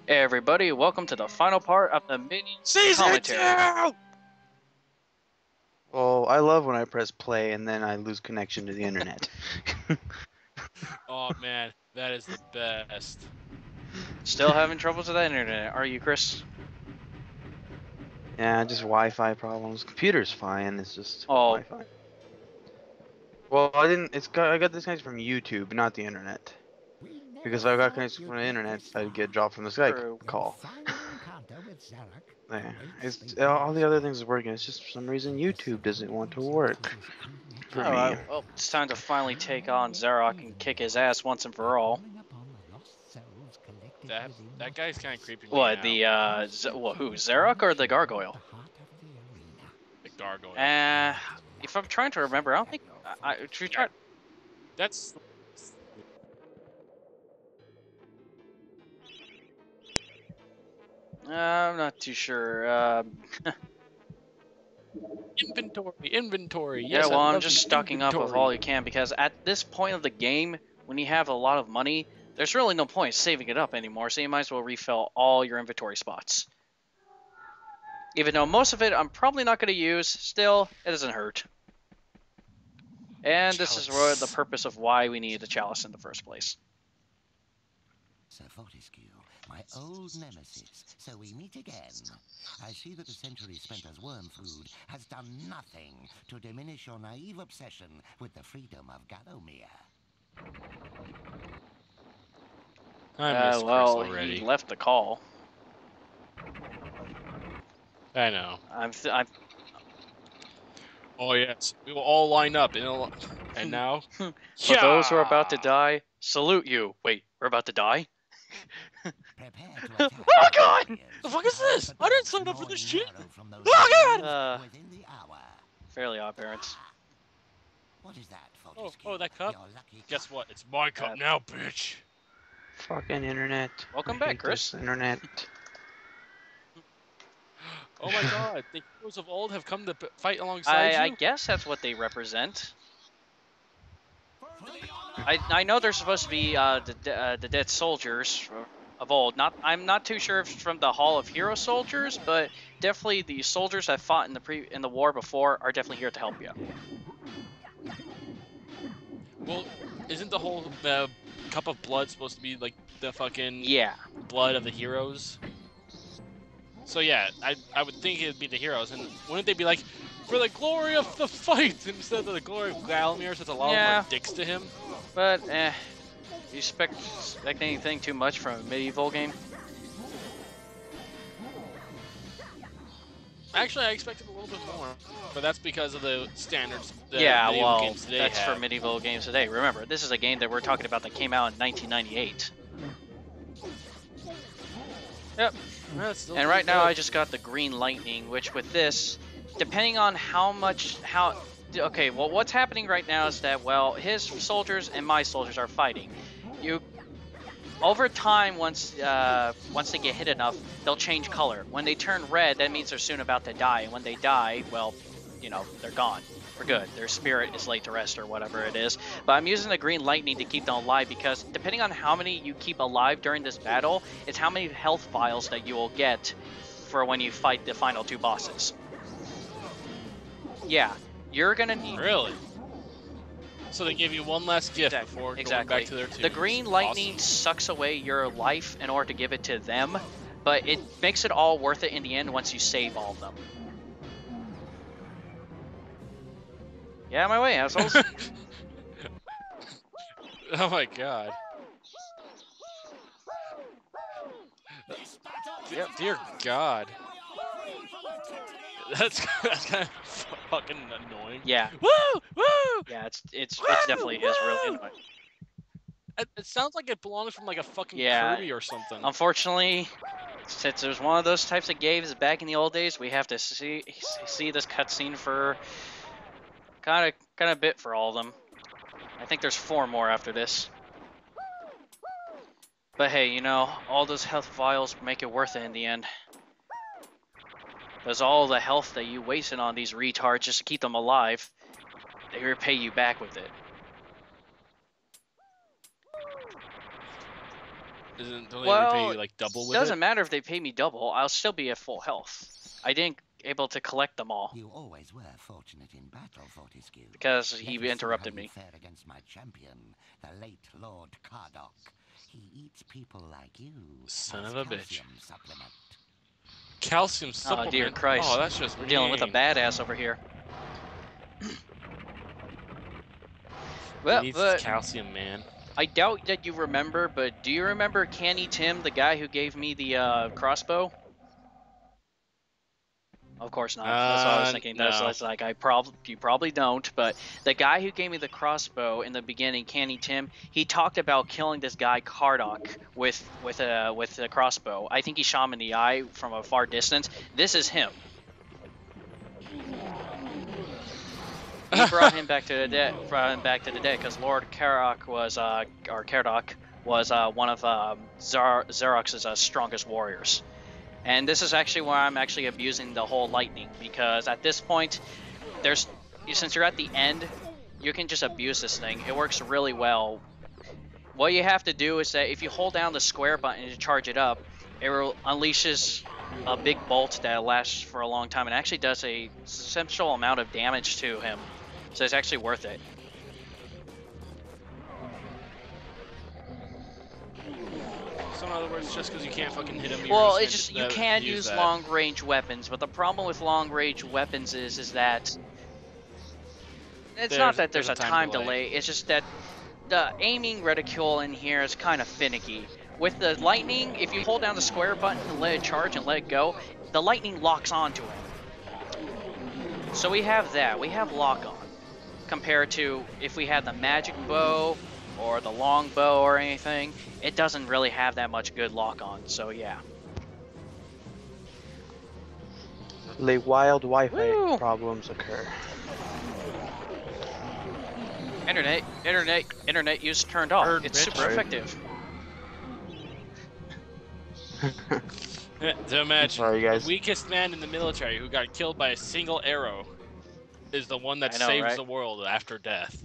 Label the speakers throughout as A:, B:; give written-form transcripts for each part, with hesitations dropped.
A: Hey everybody, welcome to the final part of the mini
B: Season
A: commentary.
B: 2!
C: Well, I love when I press play and then I lose connection to the internet.
B: Oh man, that is the best.
A: Still having troubles with the internet, are you, Chris?
C: Yeah, just Wi-Fi problems. Computer's fine, it's just
A: Oh.
C: Wi-Fi. Well, I got this connection from YouTube, not the internet. Because if I got connection from the internet, I'd get dropped from the Skype call. There. All the other things are working. It's just for some reason YouTube doesn't want to work for me.
A: Alright, well, it's time to finally take on Zarok and kick his ass once and for all.
B: That guy's kind of creeping me
A: What,
B: out.
A: who, Zarok or the gargoyle?
B: The gargoyle.
A: If I'm trying to remember, I don't think, should we try?
B: That's...
A: I'm not too sure,
B: Inventory.
A: Yeah,
B: Yes,
A: well,
B: I
A: I'm
B: love
A: just
B: the
A: stocking up with
B: inventory.
A: all you can, because at this point of the game, when you have a lot of money, there's really no point saving it up anymore, so you might as well refill all your inventory spots. Even though most of it I'm probably not going to use, still, it doesn't hurt. And this is where the purpose of why we needed the chalice in the first place.
D: Sir Fortesque, my old nemesis, so we meet again. I see that the centuries spent as worm food has done nothing to diminish your naive obsession with the freedom of Gallowmere.
B: I miss Chris
A: Well,
B: already.
A: he left the call.
B: I know.
A: I'm
B: Oh yes, we will all line up. And now?
A: For those who are about to die, salute you. Wait, we're about to die?
D: Prepare to
A: Oh god!
B: The fuck is this? I didn't sign up for this shit!
D: Oh
A: god! Fairly Odd Parents.
D: What is that, Fortesque?
B: Oh, that cup?
D: You're lucky.
B: Guess what? It's my cup now, bitch!
C: Fucking internet.
A: Welcome
C: I
A: back,
C: hate
A: Chris.
C: this internet.
B: Oh my god, the heroes of old have come to fight alongside you?
A: I guess that's what they represent. I know they're supposed to be the dead soldiers of old. I'm not too sure if it's from the Hall of Hero soldiers, but definitely the soldiers that fought in the war before are definitely here to help you.
B: Well, isn't the whole cup of blood supposed to be like the fucking blood of the heroes? So yeah, I would think it would be the heroes, and wouldn't they be like, for the glory of the fight, instead of the glory of Gallowmere, since a lot of them are dicks to him?
A: But, you expect anything too much from a medieval game?
B: Actually, I expected a little bit more, but that's because of the standards that
A: well,
B: games today
A: that's
B: have.
A: for medieval games today. Remember, this is a game that we're talking about that came out in 1998. Yep. And right now I just got the green lightning, which with this, depending on okay, well, what's happening right now is that, well, his soldiers and my soldiers are fighting. Over time, once they get hit enough, they'll change color. When they turn red, that means they're soon about to die. And when they die, well, you know, they're gone for good. Their spirit is laid to rest or whatever it is. But I'm using the green lightning to keep them alive because depending on how many you keep alive during this battle, it's how many health vials that you will get for when you fight the final two bosses. Yeah, you're gonna need...
B: Really? So they give you one last gift before going back to their tombs.
A: The green lightning sucks away your life in order to give it to them, but it makes it all worth it in the end once you save all of them. Yeah, my way, assholes.
B: Oh my god.
A: Yep.
B: Dear god. That's kind of fucking annoying.
A: Yeah.
B: Woo! Woo!
A: Yeah, it's definitely is really annoying.
B: It sounds like it belongs from like a fucking Kirby or something.
A: Unfortunately, since there's one of those types of games back in the old days, we have to see this cutscene for kind of bit for all of them. I think there's 4 more after this. But hey, you know, all those health vials make it worth it in the end. Because all the health that you wasted on these retards just to keep them alive, they repay you back with it.
B: Don't they
A: Well,
B: pay you like double with it?
A: Doesn't matter if they pay me double. I'll still be at full health. I didn't able to collect them all.
D: You always were fortunate in battle, Fortesque.
A: Because he interrupted
D: me.
A: me.
D: Fared against my champion, the late Lord Cardok. He eats people like you.
B: Son of a bitch.
D: Supplement.
B: Calcium supplement.
A: Oh dear Christ!
B: Oh, that's just
A: we're dealing with a badass over here.
B: Well, he needs calcium, man.
A: I doubt that you remember, but do you remember Canny Tim, the guy who gave me the crossbow? Of course not. That's what I was thinking.
B: No.
A: That's like you probably don't. But the guy who gave me the crossbow in the beginning, Canny Tim, he talked about killing this guy Cardok with a crossbow. I think he shot him in the eye from a far distance. This is him. He brought him back to the dead. Because Lord Cardok was one of Zarok's strongest warriors. And this is actually where I'm actually abusing the whole lightning, because at this point, since you're at the end, you can just abuse this thing. It works really well. What you have to do is that if you hold down the square button to charge it up, it unleashes a big bolt that lasts for a long time and actually does a substantial amount of damage to him. So it's actually worth it.
B: So in other words, just because you can't fucking hit him,
A: well, it's just you can use long-range weapons, but the problem with long-range weapons is that it's not that there's a time delay. It's just that the aiming reticule in here is kind of finicky. With the lightning, if you hold down the square button and let it charge and let it go, the lightning locks onto it. So we have that. We have lock-on compared to if we had the magic bow or the long bow or anything. It doesn't really have that much good lock-on, so yeah.
C: Wild Wi-Fi problems occur.
A: Internet use turned off. It's super effective.
B: So imagine,
C: sorry, guys.
B: the weakest man in the military who got killed by a single arrow is the one that saves the world after death.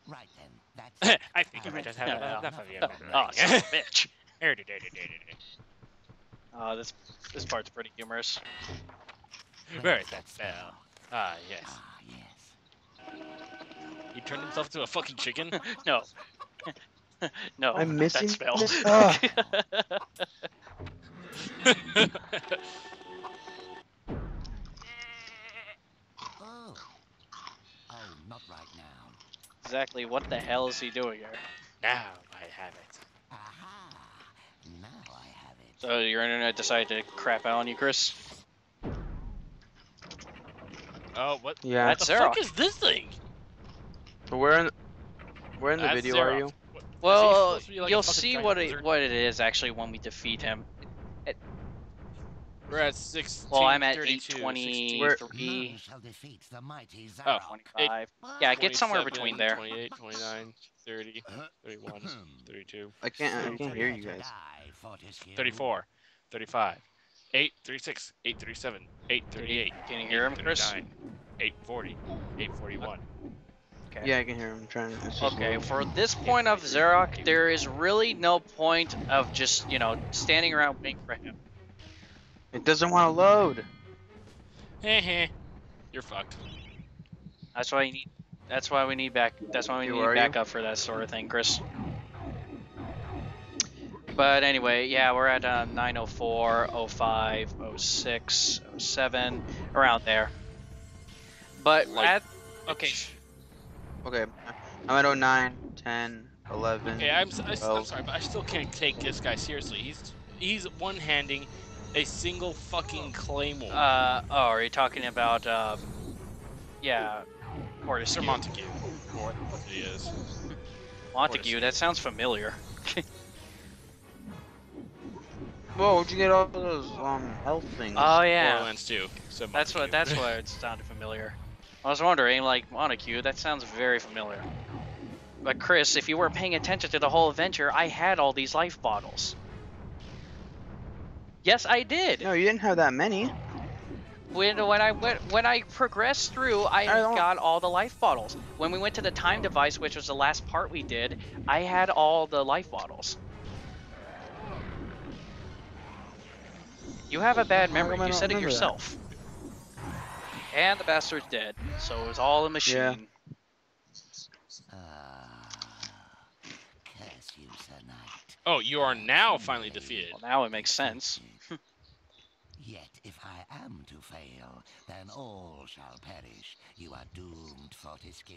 D: Right then, that's
B: I think I might just have enough of you.
A: Oh, son of a bitch. Oh, this part's pretty humorous.
B: Where is that spell? Ah, yes. He turned himself into a fucking chicken?
A: No. No,
C: I'm missing
A: that spell.
C: This.
D: Oh, not right now.
A: Exactly what the hell is he doing here?
B: Now I have it.
D: Aha! Now I have it.
A: So your internet decided to crap out on you, Chris?
B: Oh, what?
C: Yeah.
B: What the fuck is this thing?
C: So where in the video
B: Zarok.
C: are you?
A: Well,
B: like
A: you'll see what it is actually when we defeat him.
B: We're at 16.
A: Well, I'm at
B: 32,
A: 823.
B: Oh,
A: 25. Yeah, get somewhere between there.
B: 28, 29, 30, 31, 32.
C: I can't hear you guys.
B: 34, 35, 8, 36, 8, 37, 8, 38.
A: Can you hear him, Chris?
B: 8, 40, 8, 41.
A: Okay.
C: Yeah, I can hear him trying.
A: Okay, for this point of Zarok, there is really no point of just, standing around waiting for him.
C: It doesn't want to load.
B: You're fucked.
A: That's why you need. That's why we need backup for that sort of thing, Chris. But anyway, yeah, we're at 904, 05, 06, 07, around there. But okay.
C: Okay, I'm at 09, 10, 11.
B: Okay, I'm sorry, but I still can't take this guy seriously. He's one-handing a single fucking claymore.
A: Are you talking about yeah, Fortesque?
B: Sir Montague. What he is.
A: Montague, that sounds familiar.
C: Whoa, where'd you get all those health things?
A: Oh yeah.
B: Borderlands 2. So
A: that's why it sounded familiar. I was wondering, like, Montague, that sounds very familiar. But Chris, if you weren't paying attention to the whole adventure, I had all these life bottles. Yes, I did.
C: No, you didn't have that many.
A: When I progressed through, I got all the life bottles. When we went to the time device, which was the last part we did, I had all the life bottles. You have a bad memory. You said it yourself. And the bastard's dead, so it was all a machine.
D: Yeah. Curse you, Sir Knight.
B: Oh, you are now finally defeated.
A: Well, now it makes sense.
D: Yet if I am to fail, then all shall perish. You are doomed, Fortesque.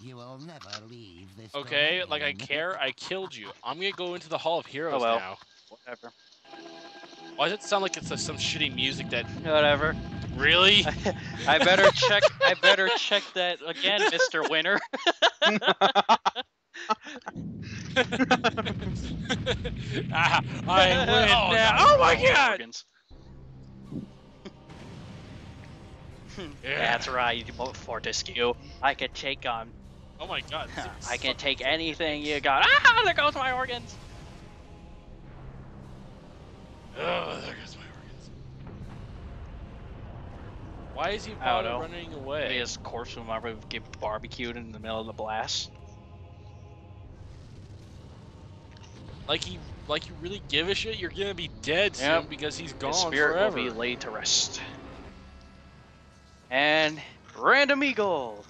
D: You will never leave this
B: Okay,
D: domain.
B: like I care, I killed you. I'm gonna go into the Hall of Heroes now.
A: Whatever.
B: Why does it sound like it's some shitty music that...
A: Whatever.
B: Really?
A: I better check that again, Mr. Winner.
B: I win now. Oh my god!
A: That's right, Fortesque. I can take on.
B: Oh my god.
A: I can take anything you got. Ah, there goes my organs.
B: Oh, there goes my organs. Why is he running away?
A: His corpse will never get barbecued in the middle of the blast.
B: Like you really give a shit? You're gonna be dead soon because he's gone
A: His spirit
B: forever.
A: will be laid to rest. And random eagle.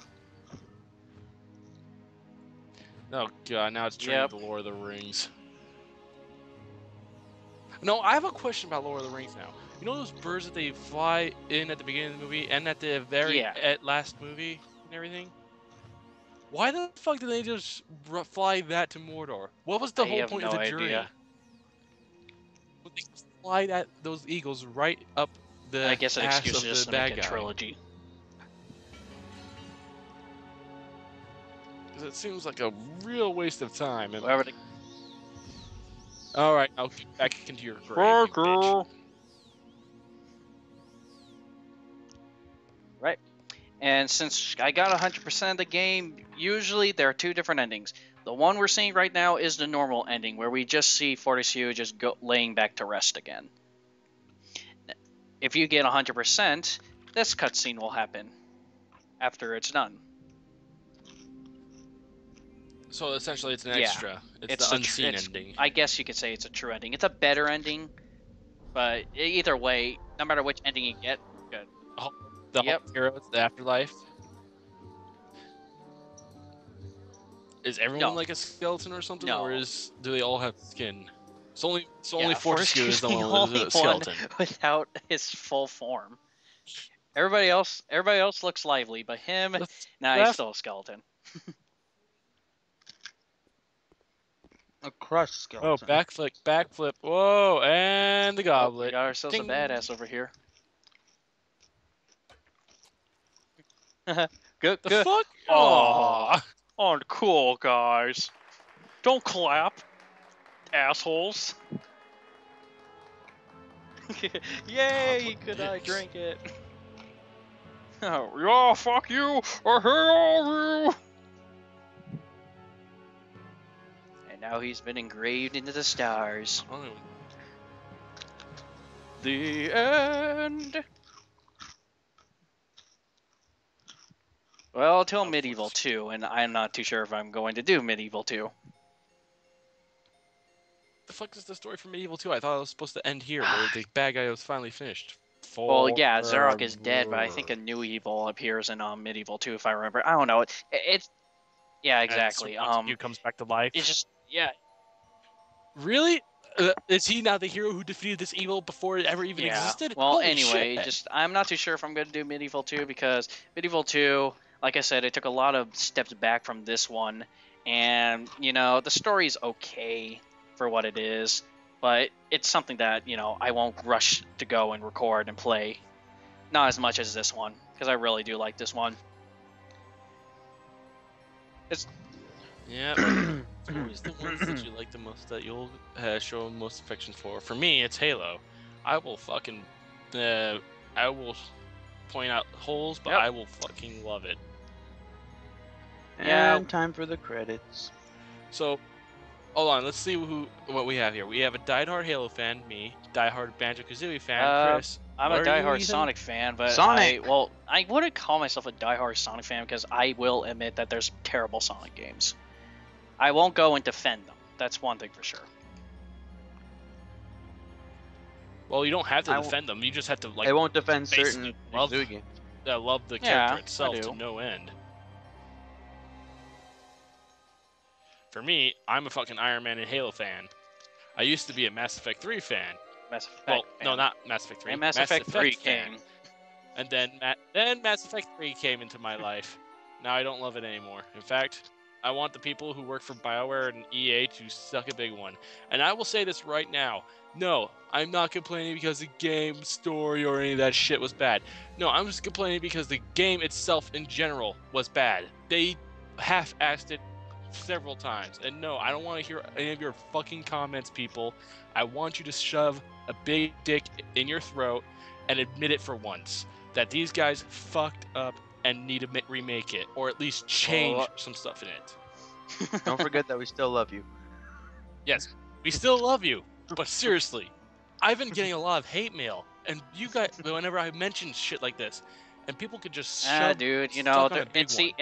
B: Oh god, now it's turning to Lord of the Rings. No, I have a question about Lord of the Rings now. You know those birds that they fly in at the beginning of the movie and at the very last movie and everything? Why the fuck did they just fly that to Mordor? What was the whole point of the journey? Would they fly those eagles right up the
A: I guess an
B: ass
A: excuse
B: of
A: just
B: the
A: to
B: bad
A: make a
B: guy?
A: trilogy.
B: Because it seems like a real waste of time. And...
A: Whatever.
B: All right, I'll get back into your grave, you bitch.
A: Right. And since I got 100% of the game, usually there are two different endings. The one we're seeing right now is the normal ending, where we just see Fortesque just laying back to rest again. If you get 100%, this cutscene will happen after it's done.
B: So essentially it's an extra. It's the unseen ending.
A: I guess you could say it's a true ending. It's a better ending, but either way, no matter which ending you get, good.
B: The Heroes, the Afterlife. Is everyone like a skeleton or something, or do they all have skin? It's only Fortesque is the one with a skeleton
A: without his full form. Everybody else looks lively, but him, he's still a skeleton.
C: A crushed skeleton.
B: Oh, backflip. Whoa, and the goblet.
A: We got ourselves a badass over here. Good.
B: Fuck?
A: Aww. Uncool, guys. Don't clap, assholes. Yay, could I drink it? Yeah, fuck you, I hate all of you. And now he's been engraved into the stars. The end. Well, till Medieval 2, and I'm not too sure if I'm going to do Medieval 2.
B: The fuck is the story for Medieval 2? I thought it was supposed to end here, where the bad guy was finally finished.
A: Well, yeah, Zarok is dead, but I think a new evil appears in Medieval 2, if I remember. I don't know. It's yeah, exactly.
B: He comes back to life.
A: It's just
B: Really? Is he now the hero who defeated this evil before it ever even existed?
A: Well,
B: Holy
A: anyway,
B: shit.
A: I'm not too sure if I'm going to do Medieval 2 because Medieval 2, like I said, it took a lot of steps back from this one, and the story's okay for what it is, but it's something that I won't rush to go and record and play. Not as much as this one, because I really do like this one. It's
B: always the ones that you like the most that you'll show most affection for. For me, it's Halo. I will fucking I will point out holes, but I will fucking love it.
C: And time for the credits.
B: So Hold on, let's see what we have here. We have a diehard Halo fan, me. Diehard Banjo-Kazooie fan, Chris.
A: I'm
B: What
A: a
B: are you,
A: diehard
B: Ethan?
A: Sonic fan, but
C: Sonic.
A: I wouldn't call myself a diehard Sonic fan because I will admit that there's terrible Sonic games. I won't go and defend them. That's one thing for sure.
B: Well, you don't have to defend them. You just have to, like...
C: I won't defend certain
B: love
C: games.
B: Love the character itself to no end. For me, I'm a fucking Iron Man and Halo fan. I used to be a Mass Effect 3 fan. No, not Mass Effect 3.
A: And Mass Effect 3
B: came. And then Mass Effect 3 came into my life. Now I don't love it anymore. In fact, I want the people who work for BioWare and EA to suck a big one. And I will say this right now. No, I'm not complaining because the game, story, or any of that shit was bad. No, I'm just complaining because the game itself in general was bad. They half-assed it several times. And no, I don't want to hear any of your fucking comments, people. I want you to shove a big dick in your throat and admit it for once. That these guys fucked up and need to remake it. Or at least change some stuff in it.
C: Don't forget that we still love you.
B: Yes, we still love you. But seriously, I've been getting a lot of hate mail. And you guys, whenever I mention shit like this, and people could just shove
A: dude, you know, it's the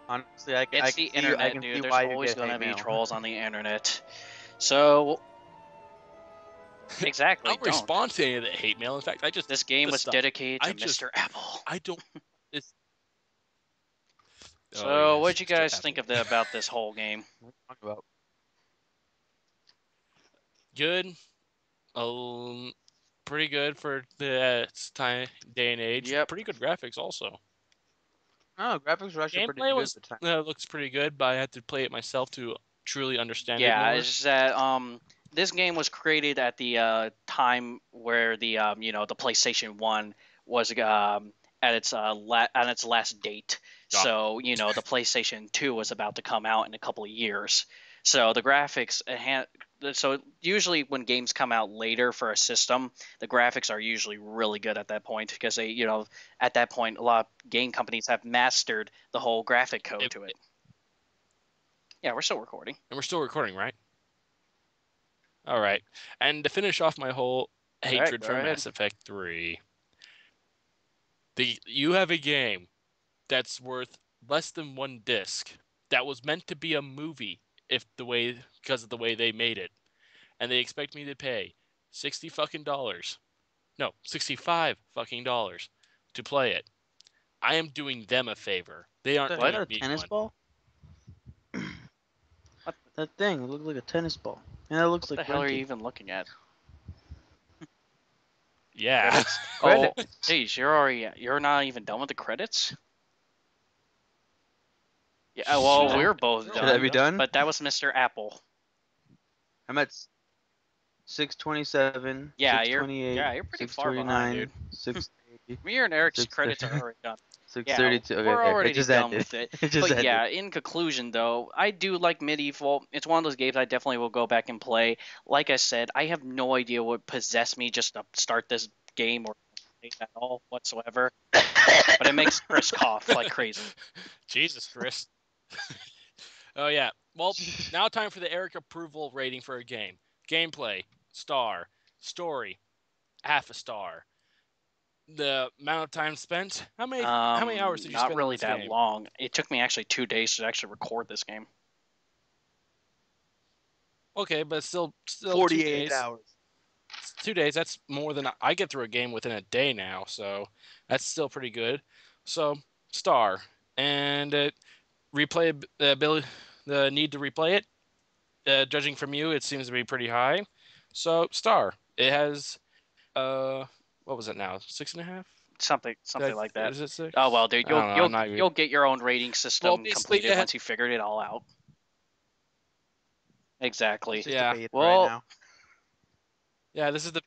C: honestly,
A: it's the internet, dude. There's always gonna be trolls on the internet. So exactly.
B: I don't respond to any of the hate mail. In fact,
A: this game was dedicated to Mr. Apple.
B: I don't.
A: So what'd you guys think about this whole game?
B: Good. Pretty good for the day and age.
A: Yep.
B: Pretty good graphics also.
C: Oh, graphics were actually pretty
B: good. Looks pretty good, but I had to play it myself to truly understand it.
A: Yeah, it's just that this game was created at the time where the the PlayStation 1 was at its last date. Yeah. So the PlayStation 2 was about to come out in a couple of years. So the graphics so usually when games come out later for a system, the graphics are usually really good at that point because they, at that point a lot of game companies have mastered the whole graphic code to it. Yeah, we're still recording.
B: And we're still recording, right? All right. And to finish off my whole hatred for Mass Effect 3, you have a game that's worth less than one disc that was meant to be a movie because of the way they made it, and they expect me to pay $65 fucking dollars to play it. I am doing them a favor. They aren't doing me
C: a tennis ball? That thing looked like a tennis ball. And it looks
A: what
C: like
A: the hell are you even looking at?
B: Yeah.
A: Oh, geez, you're not even done with the credits? Yeah, well, we're both done.
C: Should I be done?
A: But that was Mr. Apple.
C: I'm at 627.
A: Yeah,
C: 628.
A: you're pretty far behind, dude.
C: 680.
A: Me and Eric's credits are already done.
C: 632.
A: Yeah, we're already done with it.
C: But
A: yeah, in conclusion, though, I do like Medieval. It's one of those games I definitely will go back and play. Like I said, I have no idea what possessed me just to start this game or at all whatsoever. But it makes Chris cough like crazy.
B: Jesus, Chris. Oh, yeah. Well, now time for the Eric approval rating for a game. Gameplay, star. Story, half a star. The amount of time spent? How many hours did you spend
A: on this game? Not really that long. It took me actually 2 days to actually record this game.
B: Okay, but still
C: 48 hours.
B: 2 days, that's more than I get through a game within a day now, so that's still pretty good. So, star. And replayability, the need to replay it, judging from you, it seems to be pretty high. So, star. It has, what was it now? 6.5?
A: Something like that.
B: Is it 6?
A: Oh well, dude, you'll get your own rating system completed once you figured it all out. Exactly.
B: Yeah.
A: Well.
C: Right
B: yeah, this is the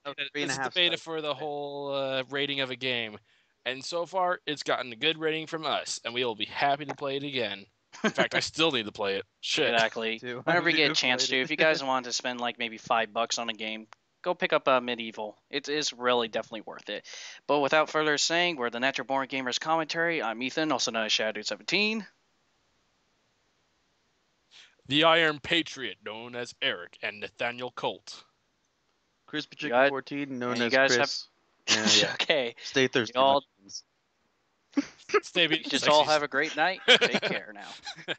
B: beta for the whole rating of a game, and so far it's gotten a good rating from us, and we will be happy to play it again. In fact, I still need to play it. Shit.
A: Exactly. Whenever you get a chance to, if you guys want to spend like maybe $5 on a game, go pick up Medieval. It is really definitely worth it. But without further saying, we're the Natural Born Gamers Commentary. I'm Ethan, also known as Shadow17.
B: The Iron Patriot, known as Eric, and Nathaniel Colt.
C: Crispy Chicken 14, known as Chris.
A: Yeah. Okay.
C: Stay thirsty.
A: Y'all...
B: Stay
A: just all have a great night. Take care now.